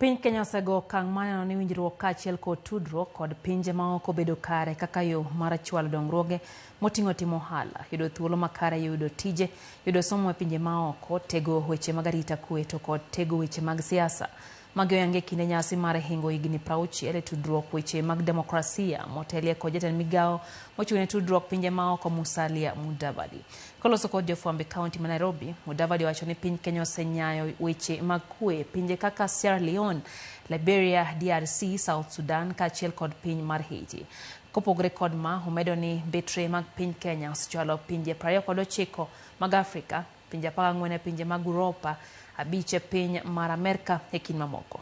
Piny Kenya osego okang' maneno ni winjruok kaachiel kod tudruok kod pinje maoko bedo kare kaka yo mar chwalo dongruoge moting'o timo ohala, yudo thuolo makare yudo tije, yudo somo e pinje maoko, tego weche mag arita kwe to kod tego weche mag siasa. Magi oyangi e kinde nyasi mar hingo higni 60 e tudruok weche mag demokrasia motelie kod jatend migao mochung' ne tudruok pinje maoko Musalia Mudavadi. Koloso kod jofwambo kaunti ma Nairobi, Mudavadi wacho ni piny Kenya osenyayo weche mag kwe pinje kaka Sierra Leone, Liberia, DRC, South Sudan kaachiel kod piny mar Haiti. Kopogore kod ma, omedo ni betre mag piny Kenya osechwalo pinje 29 mag Afrika, pinje 14 e pinje mag Europa, 5 e piny mar Amerika e kind mamoko.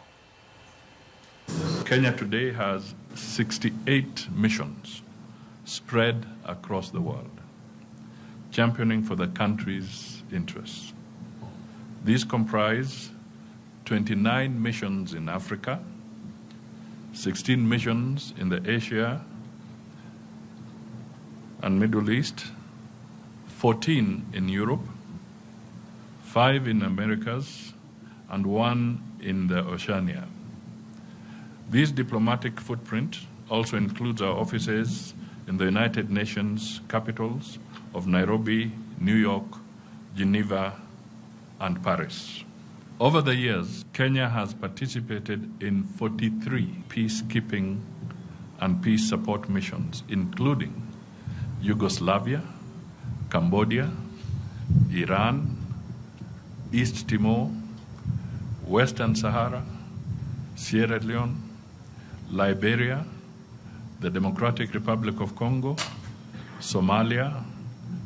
Kenya today has 68 missions spread across the world, championing for the country's interests. These comprise 29 missions in Africa, 16 missions in the Asia and Middle East, 14 in Europe, 5 in Americas, and 1 in the Oceania. This diplomatic footprint also includes our offices in the United Nations capitals of Nairobi, New York, Geneva, and Paris. Over the years, Kenya has participated in 43 peacekeeping and peace support missions, including Yugoslavia, Cambodia, Iran, East Timor, Western Sahara, Sierra Leone, Liberia, the Democratic Republic of Congo, Somalia,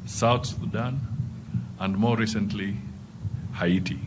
South Sudan, and more recently, Haiti.